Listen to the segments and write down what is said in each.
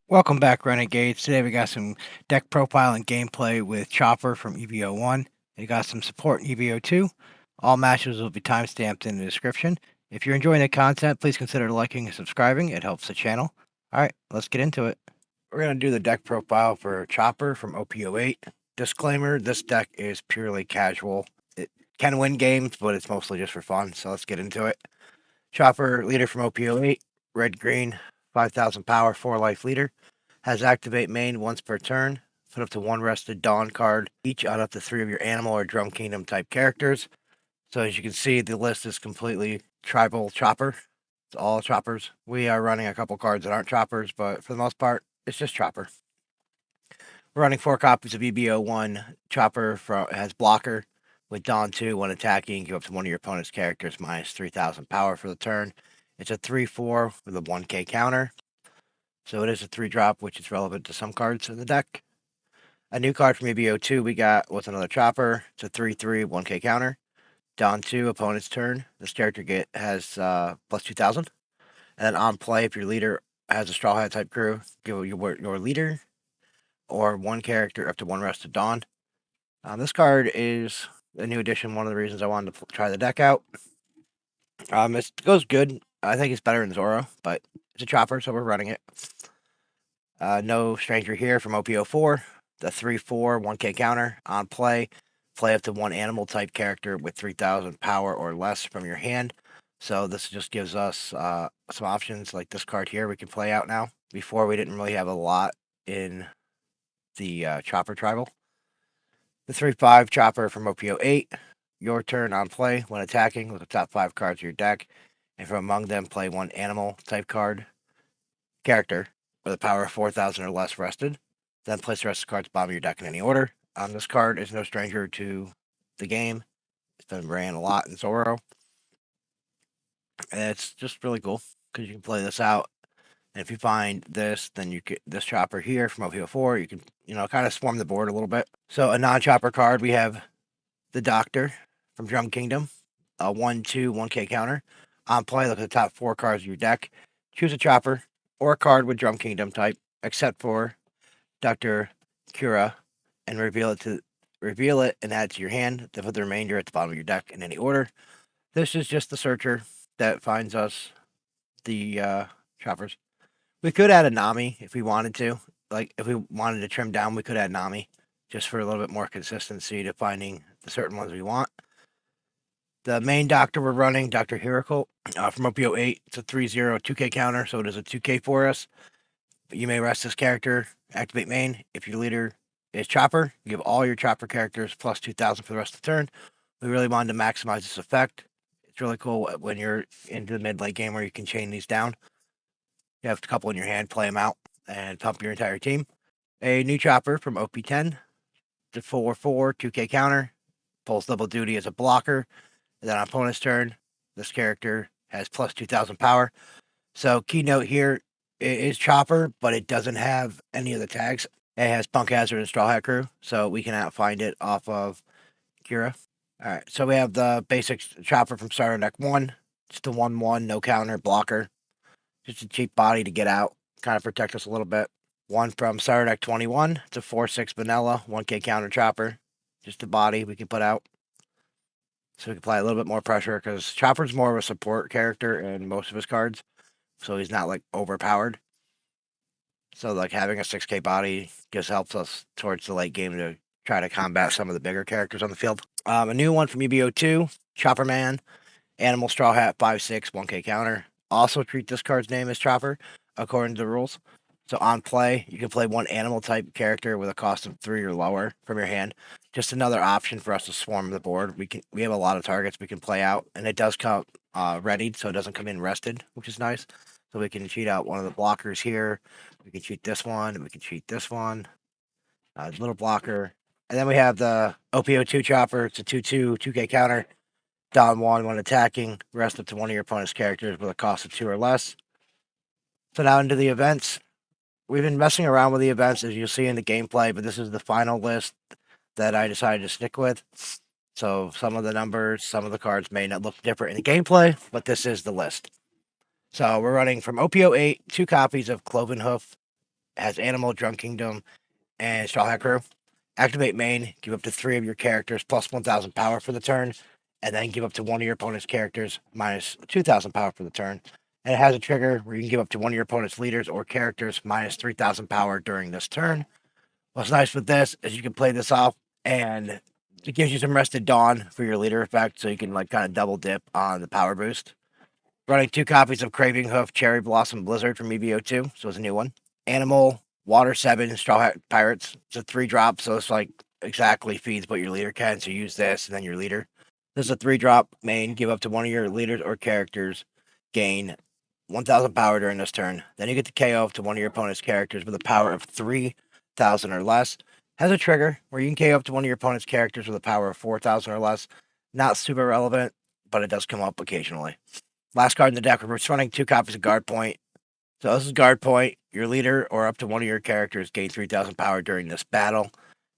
Welcome back, Renegades. Today we got some deck profile and gameplay with Chopper from EB01. We got some support in EB02. All matches will be timestamped in the description. If you're enjoying the content, please consider liking and subscribing. It helps the channel. All right, let's get into it. We're going to do the deck profile for Chopper from OP08. Disclaimer, this deck is purely casual. It can win games, but it's mostly just for fun, so let's get into it. Chopper, leader from OP08, red-green, 5,000 power, 4 life leader. Has activate main once per turn. Put up to 1 rested Dawn card each on up to 3 of your animal or Drum Kingdom type characters. So as you can see, the list is completely tribal Chopper. It's all Choppers. We are running a couple cards that aren't Choppers, but for the most part, it's just Chopper. We're running 4 copies of EB01. Chopper has blocker with Dawn 2. When attacking, give up to one of your opponent's characters minus 3,000 power for the turn. It's a 3/4 with a 1k counter. So it is a 3-drop, which is relevant to some cards in the deck. A new card from EB02 we got was another Chopper. It's a 3/3, 1k counter. Dawn 2, opponent's turn. This character has plus 2,000. And then on play, if your leader has a Straw Hat type crew, give your leader or one character up to 1 rested Dawn. This card is a new addition. One of the reasons I wanted to try the deck out. It goes good. I think it's better than Zoro, but it's a Chopper, so we're running it. No stranger here from OP04. The 3/4, 1k counter. On play, play up to 1 animal type character with 3,000 power or less from your hand. So this just gives us some options like this card here we can play out now. Before we didn't really have a lot in the Chopper Tribal. The 3/5 Chopper from OP08. Your turn on play. When attacking, with the top 5 cards of your deck. And from among them, play 1 animal type character with a power of 4,000 or less rested. Then place the rest of the cards bottom of your deck in any order. This card is no stranger to the game. It's been ran a lot in Zoro. And it's just really cool because you can play this out. And if you find this, then you get this Chopper here from OP04. You can, kind of swarm the board a little bit. So a non-Chopper card, we have the Doctor from Drum Kingdom. A 1/2, 1k counter. On play, look at the top 4 cards of your deck. Choose a Chopper or a card with Drum Kingdom type, except for Dr. Cura, and reveal it and add to your hand. Then put the remainder at the bottom of your deck in any order. This is just the searcher that finds us the Choppers. We could add a Nami if we wanted to. Like if we wanted to trim down, we could add Nami just for a little bit more consistency to finding the certain ones we want. The main Doctor we're running, Dr. Hiracle from OP08. It's a 3/0, 2k counter, so it is a 2k for us. But you may rest this character, activate main. If your leader is Chopper, you give all your Chopper characters plus 2,000 for the rest of the turn. We really wanted to maximize this effect. It's really cool when you're into the mid-late game where you can chain these down. You have a couple in your hand, play them out, and pump your entire team. A new Chopper from OP10. The 4/4, 2k counter. Pulls double duty as a blocker. And then on opponent's turn, this character has plus 2,000 power. So keynote here, it is Chopper, but it doesn't have any of the tags. It has Punk Hazard and Straw Hat Crew, so we can find it off of Kira. All right, so we have the basic Chopper from starter deck 1. Just a 1/1, no counter, blocker. Just a cheap body to get out, kind of protect us a little bit. One from starter deck 21. It's a 4/6 vanilla, 1k counter Chopper. Just a body we can put out. So we can apply a little bit more pressure because Chopper's more of a support character in most of his cards. So he's not like overpowered. So like having a 6k body just helps us towards the late game to try to combat some of the bigger characters on the field. A new one from EB02, Chopper Man, Animal Straw Hat 5/6, 1k counter. Also treat this card's name as Chopper according to the rules. So on play, you can play 1 animal type character with a cost of 3 or lower from your hand. Just another option for us to swarm the board. We have a lot of targets we can play out, and it does come readied, so it doesn't come in rested, which is nice. So we can cheat out one of the blockers here. We can cheat this one, and we can cheat this one. Little blocker. And then we have the OP02 Chopper. It's a 2/2, 2k counter. Dawn 1 when attacking. Rest up to one of your opponent's characters with a cost of 2 or less. So now into the events. We've been messing around with the events, as you'll see in the gameplay, but this is the final list that I decided to stick with. So some of the numbers, some of the cards may not look different in the gameplay, but this is the list. So we're running from OP08, 2 copies of Cloven Hoof has Animal, Drunk Kingdom, and Straw Hat Crew. Activate main, give up to 3 of your characters plus 1,000 power for the turn, and then give up to 1 of your opponent's characters minus 2,000 power for the turn. And it has a trigger where you can give up to 1 of your opponent's leaders or characters minus 3,000 power during this turn. What's nice with this is you can play this off, and it gives you some Rested Dawn for your leader effect, so you can like kind of double dip on the power boost. Running 2 copies of Craving Hoof, Cherry Blossom Blizzard from EB02, so it's a new one. Animal, Water 7, Straw Hat Pirates. It's a 3-drop, so it's like exactly feeds what your leader can. So use this and then your leader. This is a 3-drop main. Give up to 1 of your leaders or characters. Gain 1,000 power during this turn. Then you get to KO up to 1 of your opponent's characters with a power of 3,000 or less. Has a trigger where you can KO up to 1 of your opponent's characters with a power of 4,000 or less. Not super relevant, but it does come up occasionally. Last card in the deck, we're running 2 copies of Guard Point. So this is Guard Point. Your leader or up to 1 of your characters gain 3,000 power during this battle.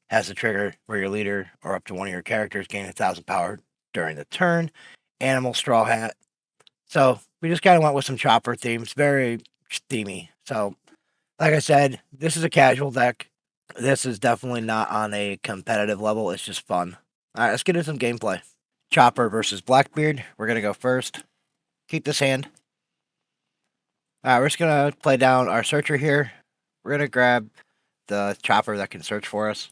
Has a trigger where your leader or up to 1 of your characters gain 1,000 power during the turn. Animal, Straw Hat. So we just kind of went with some chopper themes. Very themey. So like I said, this is a casual deck. This is definitely not on a competitive level. It's just fun. All right, let's get into some gameplay. Chopper versus Blackbeard. We're going to go first. Keep this hand. All right, we're just going to play down our searcher here. We're going to grab the chopper that can search for us.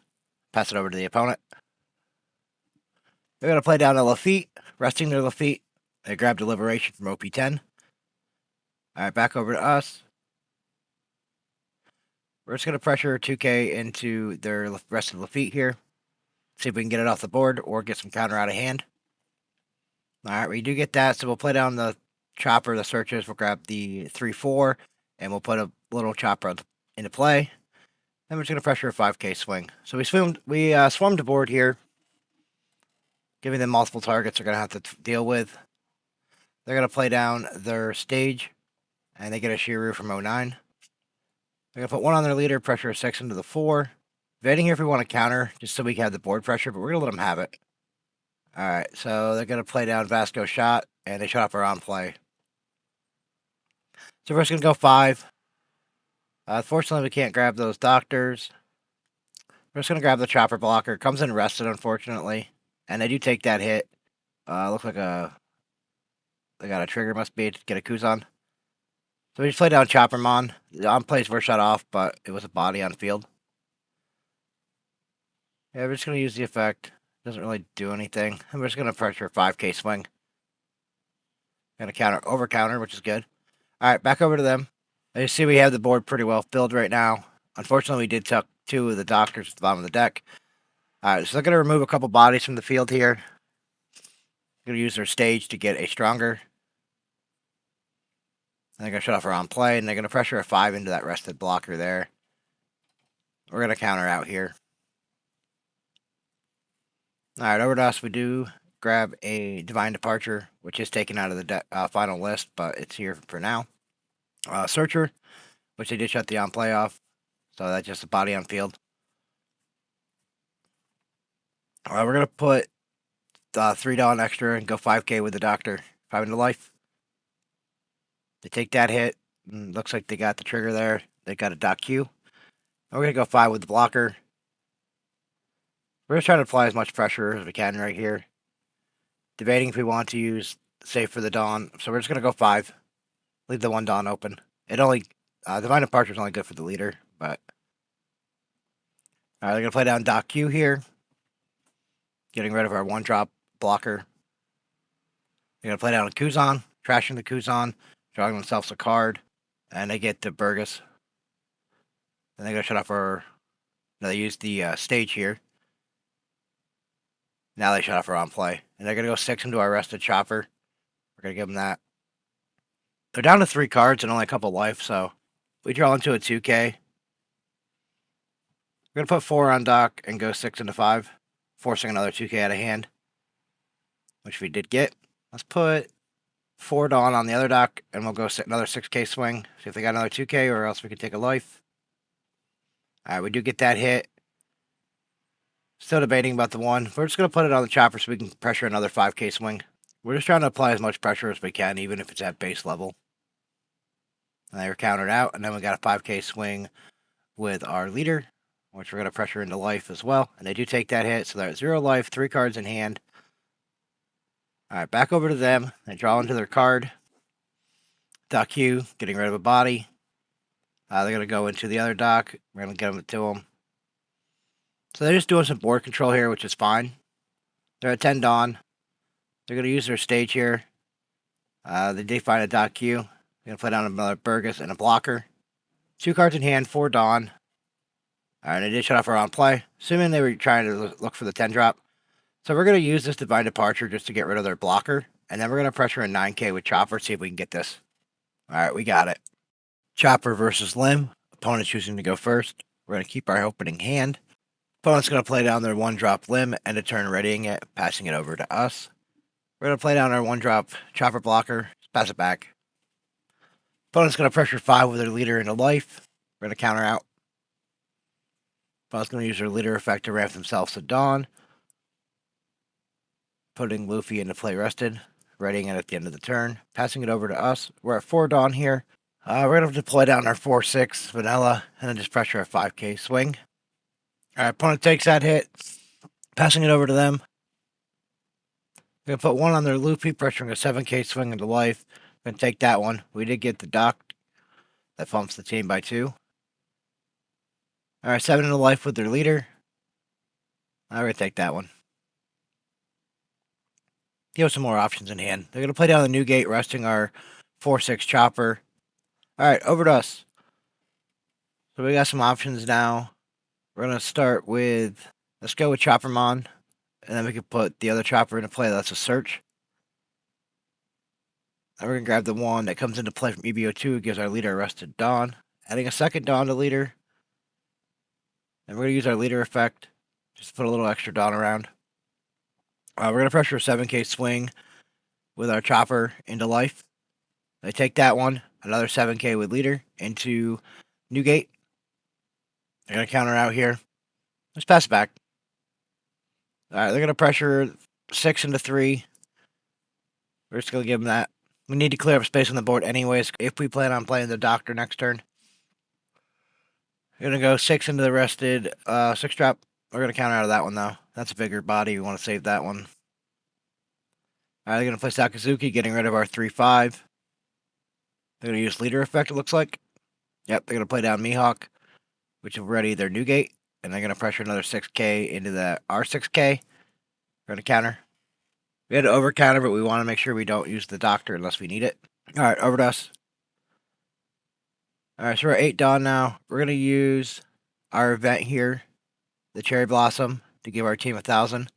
Pass it over to the opponent. We're going to play down a Luffy, resting their Luffy. They grab Deliberation from OP10. All right, back over to us. We're just going to pressure 2K into their rest of the Luffy here. See if we can get it off the board or get some counter out of hand. All right, we do get that, so we'll play down the chopper, the searches. We'll grab the 3-4, and we'll put a little chopper into play. Then we're just going to pressure a 5K swing. So we swarmed the board here, giving them multiple targets they're going to have to deal with. They're going to play down their stage, and they get a Shiru from 09. They're going to put 1 on their leader, pressure a 6 into the 4. Debating here if we want to counter, just so we can have the board pressure, but we're going to let them have it. Alright, so they're going to play down Vasco Shot, and they shut off our on play. So we're just going to go 5. Unfortunately, we can't grab those doctors. We're just going to grab the chopper blocker. Comes in rested, unfortunately. And they do take that hit. Looks like they got a trigger, must be, to get a Kuzan. So we just play down Choppermon. The on plays were shut off, but it was a body on field. Yeah, we're just going to use the effect. Doesn't really do anything. And we're just going to pressure a 5K swing. Going to counter, over counter, which is good. Alright, back over to them. As you see, we have the board pretty well filled right now. Unfortunately, we did tuck 2 of the doctors at the bottom of the deck. Alright, so they're going to remove a couple bodies from the field here. Going to use their stage to get a stronger. And they're going to shut off our on play, and they're going to pressure a 5 into that rested blocker there. We're going to counter out here. Alright, over to us, we do grab a Divine Departure, which is taken out of the final list, but it's here for now. Searcher, which they did shut the on play off, so that's just a body on field. Alright, we're going to put $3 extra and go 5K with the Doctor. 5 into life. They take that hit. Looks like they got the trigger there. They got a Doc Q. And we're going to go 5 with the blocker. We're just trying to apply as much pressure as we can right here. Debating if we want to use Safe for the Dawn. So we're just going to go 5. Leave the 1 Dawn open. It only... Divine Departure is only good for the leader, but... Alright, they're going to play down Doc Q here. Getting rid of our 1-drop blocker. They're going to play down a Kuzan. Trashing the Kuzan. Drawing themselves a card. And they get the Burgess. Then they're going to shut off our... Now they use the stage here. Now they shut off our on play. And they're going to go 6 into our rested chopper. We're going to give them that. They're down to 3 cards and only a couple life, so we draw into a 2K. We're going to put 4 on dock and go 6 into 5, forcing another 2K out of hand, which we did get. Let's put 4 Dawn on the other dock, and we'll go another 6K swing. See if they got another 2K, or else we can take a life. Alright, we do get that hit. Still debating about the 1. We're just going to put it on the chopper so we can pressure another 5K swing. We're just trying to apply as much pressure as we can, even if it's at base level. And they were countered out, and then we got a 5K swing with our leader, which we're going to pressure into life as well. And they do take that hit, so they're at 0 life, 3 cards in hand. Alright, back over to them. They draw into their card. Dock Q, getting rid of a body. They're going to go into the other dock. We're going to get them to them. So they're just doing some board control here, which is fine. They're at 10 Dawn. They're going to use their stage here. They did find a Dock Q. They're going to play down another Burgess and a blocker. 2 cards in hand, 4 Dawn. Alright, they did shut off our on play, assuming they were trying to look for the 10 drop. So we're going to use this Divine Departure just to get rid of their blocker. And then we're going to pressure a 9K with Chopper, see if we can get this. Alright, we got it. Chopper versus Limb. Opponent choosing to go first. We're going to keep our opening hand. Opponent's going to play down their 1-drop Limb, end of turn readying it, passing it over to us. We're going to play down our 1-drop Chopper blocker, pass it back. Opponent's going to pressure 5 with their leader into life. We're going to counter out. Opponent's going to use their leader effect to ramp themselves to Dawn. Putting Luffy into play rested, readying it at the end of the turn, passing it over to us. We're at 4 Dawn here. We're going to deploy down our 4-6 vanilla, and then just pressure a 5K swing. Alright, opponent takes that hit, passing it over to them. We're going to put 1 on their Luffy, pressuring a 7K swing into life. We're going to take that one. We did get the dock. That bumps the team by 2. Alright, 7 into life with their leader. I'm going to take that one. Give us some more options in hand. They're going to play down the new gate, resting our 4-6 Chopper. Alright, over to us. So we got some options now. We're going to start with, let's go with Choppermon. And then we can put the other Chopper into play. That's a search. And we're going to grab the one that comes into play from EB02. Gives our leader Arrested Dawn. Adding a second Dawn to leader. And we're going to use our leader effect. Just to put a little extra Dawn around. We're going to pressure a 7K swing with our Chopper into life. They take that one. Another 7K with leader into new gate. They're going to counter out here. Let's pass it back. Alright, they're going to pressure 6 into 3. We're just going to give them that. We need to clear up space on the board anyways if we plan on playing the Doctor next turn. We're going to go 6 into the rested 6-drop. We're going to counter out of that one though. That's a bigger body. We want to save that one. Alright, they're going to play Sakazuki, getting rid of our 3-5. They're going to use leader effect, it looks like. Yep, they're going to play down Mihawk, which will ready their new gate. And they're going to pressure another 6K into the R6K. We're going to counter. We had to over counter, but we want to make sure we don't use the Doctor unless we need it. Alright, over to us. Alright, so we're at 8 Dawn now. We're going to use our event here, the Cherry Blossom, to give our team 1,000.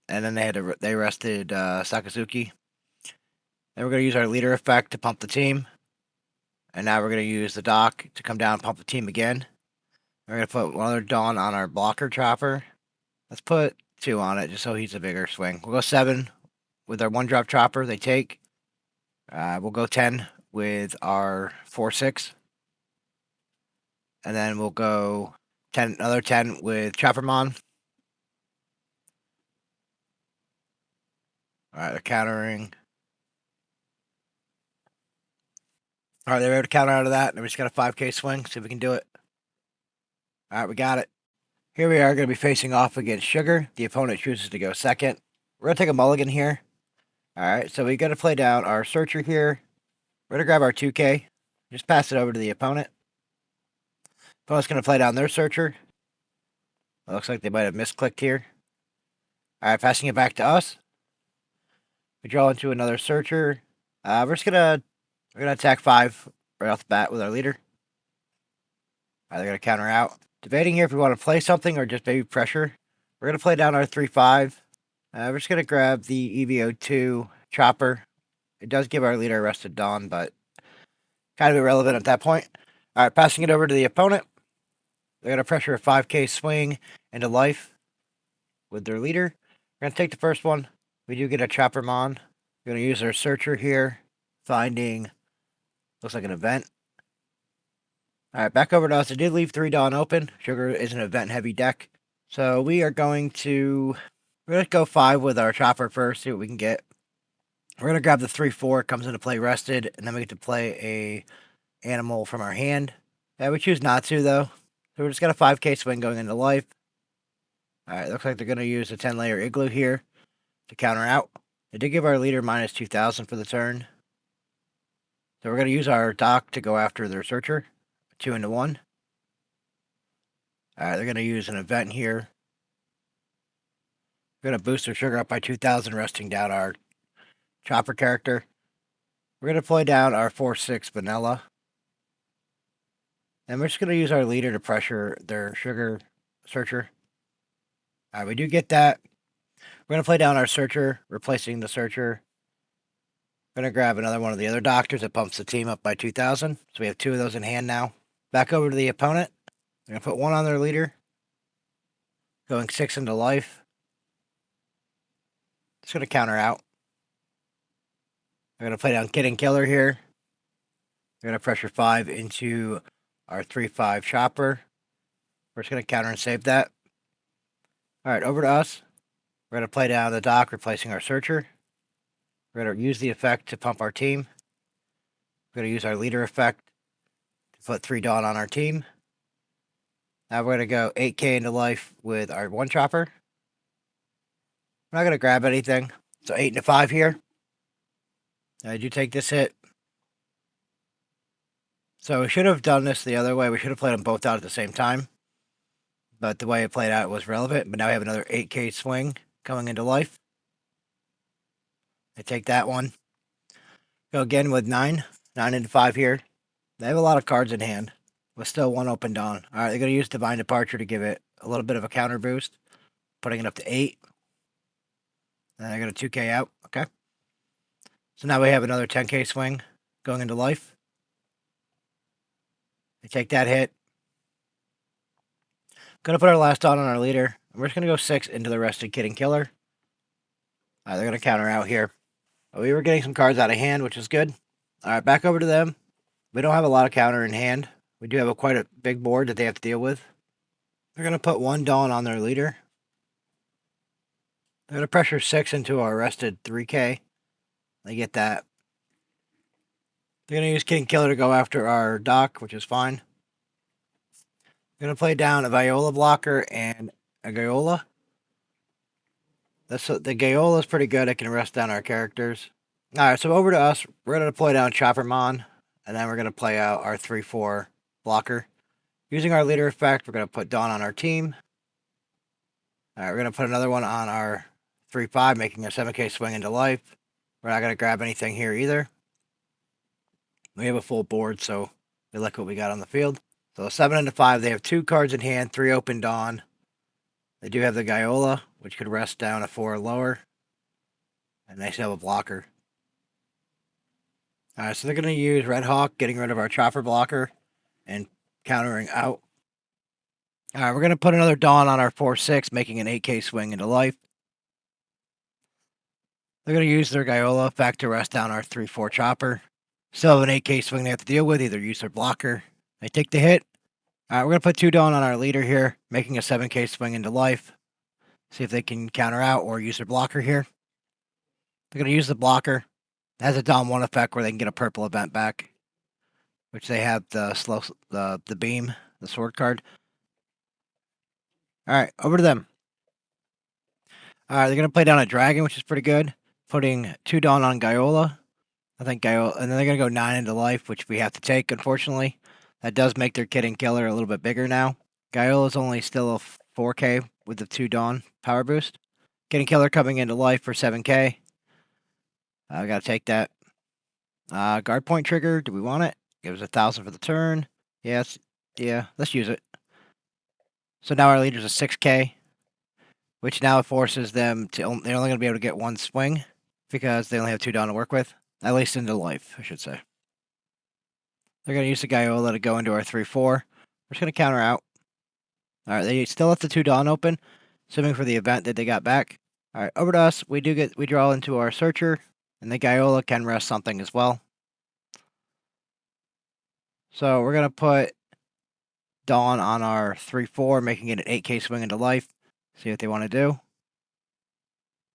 And then they rested Sakazuki. Then we're going to use our leader effect to pump the team. And now we're going to use the dock to come down and pump the team again. We're going to put one other Dawn on our blocker Chopper. Let's put 2 on it just so he's a bigger swing. We'll go 7 with our 1-drop Chopper. They take. We'll go 10 with our 4-6. And then we'll go another 10 with Choppermon. Alright, they're countering. Alright, they're able to counter out of that. And we just got a 5K swing. See if we can do it. Alright, we got it. Here we are going to be facing off against Sugar. The opponent chooses to go second. We're going to take a mulligan here. Alright, so we got to play down our Searcher here. We're going to grab our 2K. Just pass it over to the opponent. Opponent's going to play down their Searcher. It looks like they might have misclicked here. Alright, passing it back to us. We draw into another Searcher. We're going to attack 5 right off the bat with our leader. Alright, they're going to counter out. Debating here if we want to play something or just maybe pressure. We're going to play down our 3-5. We're just going to grab the EB02 Chopper. It does give our leader Arrested Dawn, but kind of irrelevant at that point. Alright, passing it over to the opponent. They're going to pressure a 5K swing into life with their leader. We're going to take the first one. We do get a Choppermon. We're going to use our Searcher here. Finding, looks like an event. Alright, back over to us. I did leave 3 Dawn open. Sugar is an event-heavy deck. So we are going to... We're going to go 5 with our Chopper first, see what we can get. We're going to grab the 3-4. Comes into play rested. And then we get to play a animal from our hand. Yeah, we choose not to, though. So we're just got a 5k swing going into life. Alright, looks like they're going to use a 10-layer igloo here to counter out. They did give our leader minus 2,000 for the turn. So we're going to use our dock to go after their searcher. 2 into 1. Alright, they're going to use an event here. We're going to boost their sugar up by 2,000, resting down our chopper character. We're going to play down our 4/6 vanilla. And we're just going to use our leader to pressure their sugar searcher. Alright, we do get that. We're going to play down our searcher, replacing the searcher. We're going to grab another one of the other doctors that pumps the team up by 2,000. So we have 2 of those in hand now. Back over to the opponent. We're going to put 1 on their leader. Going 6 into life. Just going to counter out. We're going to play down Kid and Killer here. We're going to pressure 5 into our 3/5 chopper. We're just going to counter and save that. Alright, over to us. We're going to play down the dock, replacing our searcher. We're going to use the effect to pump our team. We're going to use our leader effect to put 3 Dawn on our team. Now we're going to go 8k into life with our 1 chopper. We're not going to grab anything. So 8 into 5 here. I do take this hit. So we should have done this the other way. We should have played them both out at the same time. But the way it played out was relevant. But now we have another 8k swing going into life. I take that one. Go again with 9. 9 into 5 here. They have a lot of cards in hand. With still 1 open Dawn. Alright, they're going to use Divine Departure to give it a little bit of a counter boost. Putting it up to 8. And they're going to 2k out. Okay. So now we have another 10k swing going into life. They take that hit. Gonna put our last Dawn on our leader. We're just gonna go 6 into the rested Kid and Killer. They're gonna counter out here. We were getting some cards out of hand, which is good. Alright, back over to them. We don't have a lot of counter in hand. We do have quite a big board that they have to deal with. They're gonna put 1 Dawn on their leader. They're gonna pressure 6 into our rested 3k. They get that. They're gonna use Kid and Killer to go after our dock, which is fine. I'm going to play down a Viola blocker and a Gaiola. The Gaiola is pretty good. It can rest down our characters. Alright, so over to us. We're going to play down Choppermon. And then we're going to play out our 3/4 blocker. Using our leader effect, we're going to put Dawn on our team. Alright, we're going to put another one on our 3/5, making a 7k swing into life. We're not going to grab anything here either. We have a full board, so we like what we got on the field. So 7 into 5, they have 2 cards in hand, 3 open Dawn. They do have the Gaiola, which could rest down a 4 or lower. And they still have a blocker. Alright, so they're going to use Red Hawk, getting rid of our chopper blocker and countering out. Alright, we're going to put another Dawn on our 4/6, making an 8k swing into life. They're going to use their Gaiola effect to rest down our 3/4 chopper. Still have an 8k swing they have to deal with, either use their blocker. They take the hit. Alright, we're going to put 2 Dawn on our leader here, making a 7k swing into life. See if they can counter out or use their blocker here. They're going to use the blocker. It has a Dawn 1 effect where they can get a purple event back. Which they have the beam, the sword card. Alright, over to them. Alright, they're going to play down a dragon, which is pretty good. Putting 2 Dawn on Gaiola. I think Gaiola, and then they're going to go 9 into life, which we have to take, unfortunately. That does make their Kid and Killer a little bit bigger now. Gaiola's only still a 4k with the 2 Dawn power boost. Kid and Killer coming into life for 7k. I gotta take that. Guard point trigger, do we want it? Gives 1,000 for the turn. Yes, yeah, let's use it. So now our leader's a 6k, which now forces them to, they're only gonna be able to get 1 swing because they only have 2 Dawn to work with. At least into life, I should say. They're going to use the Gaiola to go into our 3/4. We're just going to counter out. Alright, they still left the 2 Dawn open, assuming for the event that they got back. Alright, over to us. We draw into our searcher, and the Gaiola can rest something as well. So we're going to put Dawn on our 3/4, making it an 8k swing into life. See what they want to do.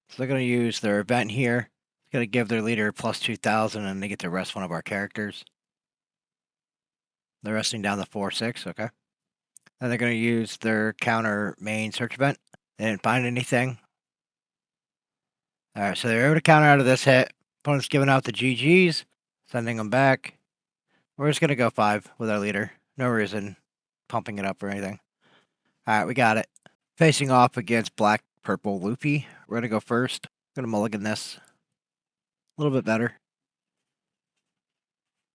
So they're going to use their event here. It's going to give their leader plus 2,000, and they get to rest one of our characters. They're resting down the 4/6. Okay. Then they're going to use their counter main search event. They didn't find anything. All right, so they're able to counter out of this hit. Opponent's giving out the GGs, sending them back. We're just going to go 5 with our leader. No reason pumping it up or anything. All right, we got it. Facing off against black, purple, Luffy. We're going to go first. Going to mulligan this. A little bit better.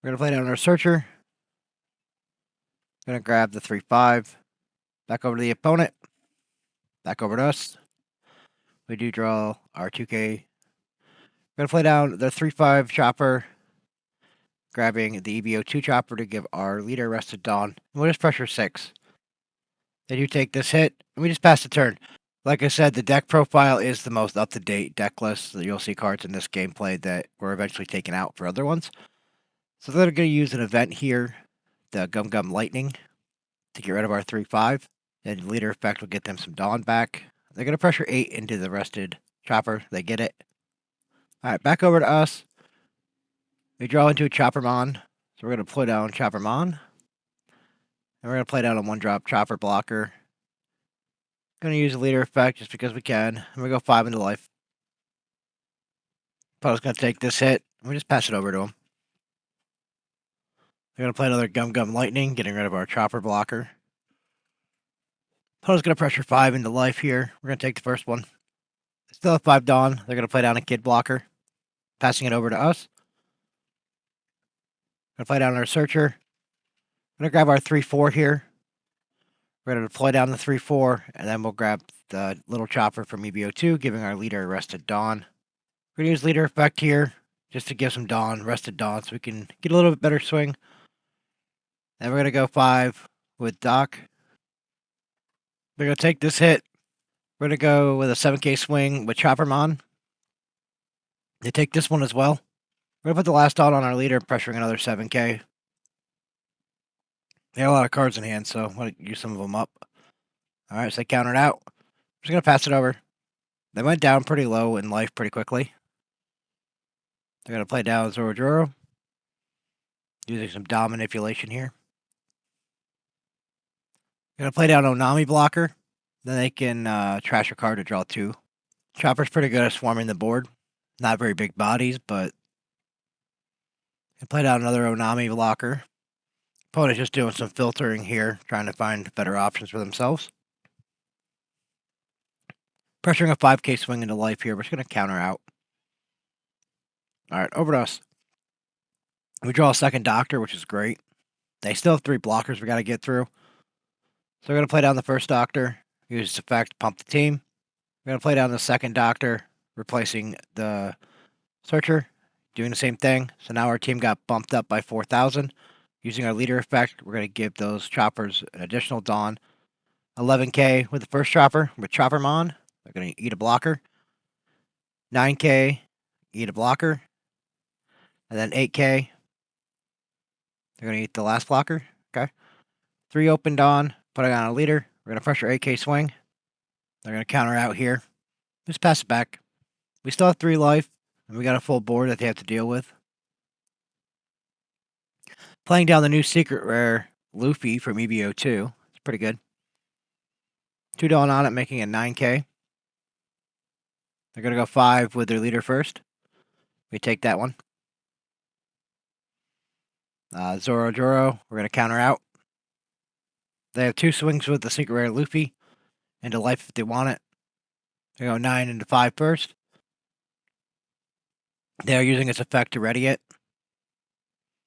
We're going to play down our searcher. Going to grab the 3/5. Back over to the opponent. Back over to us. We do draw our 2K. We're going to play down the 3/5 chopper. Grabbing the EB02 chopper to give our leader Rested Dawn. And we'll just pressure 6. They do take this hit, and we just pass the turn. Like I said, the deck profile is the most up-to-date deck list. So you'll see cards in this gameplay that were eventually taken out for other ones. So they're going to use an event here, the Gum Gum Lightning, to get rid of our 3/5. And leader effect will get them some Dawn back. They're going to pressure 8 into the Rested chopper. They get it. All right, back over to us. We draw into a Choppermon. So we're going to play down Choppermon. And we're going to play down a 1-drop Chopper blocker. Going to use a leader effect just because we can. And we go 5 into life. Opponent's going to take this hit. And we just pass it over to him. We're going to play another Gum Gum Lightning, getting rid of our Chopper blocker. Opponent's going to pressure 5 into life here. We're going to take the first one. They still have 5 Dawn. They're going to play down a Kid blocker. Passing it over to us. Going to play down our Searcher. Going to grab our 3/4 here. We're going to deploy down the 3/4, and then we'll grab the little chopper from EB02, giving our leader Rested Dawn. We're going to use leader effect here, just to give some Dawn, Rested Dawn, so we can get a little bit better swing. And we're going to go 5 with Doc. We're going to take this hit. We're going to go with a 7K swing with Choppermon. They take this one as well. We're going to put the last Dawn on our leader, pressuring another 7K. They have a lot of cards in hand, so I'm going to use some of them up. All right, so they countered out. I'm just going to pass it over. They went down pretty low in life pretty quickly. They're going to play down Zoro, using some Dom manipulation here. Going to play down Onami blocker. Then they can trash a card to draw 2. Chopper's pretty good at swarming the board. Not very big bodies, but play down another Onami blocker. Opponent's just doing some filtering here, trying to find better options for themselves. Pressuring a 5K swing into life here. We're just going to counter out. All right, over to us. We draw a second Doctor, which is great. They still have 3 blockers we got to get through. So we're going to play down the first Doctor, use its effect, pump the team. We're going to play down the second Doctor, replacing the Searcher, doing the same thing. So now our team got bumped up by 4,000. Using our leader effect, we're going to give those choppers an additional Dawn. 11K with the first chopper, with Choppermon. They're going to eat a blocker. 9K, eat a blocker. And then 8K, they're going to eat the last blocker. Okay. 3 open Dawn, putting on a leader. We're going to pressure 8K swing. They're going to counter out here. Just pass it back. We still have 3 life, and we got a full board that they have to deal with. Playing down the new secret rare, Luffy from EB02. It's pretty good. 2 Dawn on it, making it 9K. They're going to go 5 with their leader first. We take that one. Zoro, we're going to counter out. They have 2 swings with the secret rare Luffy into life if they want it. They go 9 into 5 first. They are using its effect to ready it.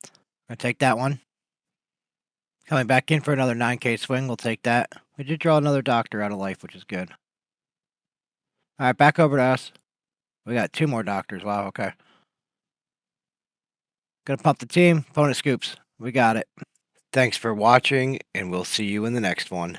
I'm going to take that one. Coming back in for another 9K swing, we'll take that. We did draw another Doctor out of life, which is good. All right, back over to us. We got 2 more Doctors. Wow, okay. Gonna pump the team. Opponent scoops. We got it. Thanks for watching, and we'll see you in the next one.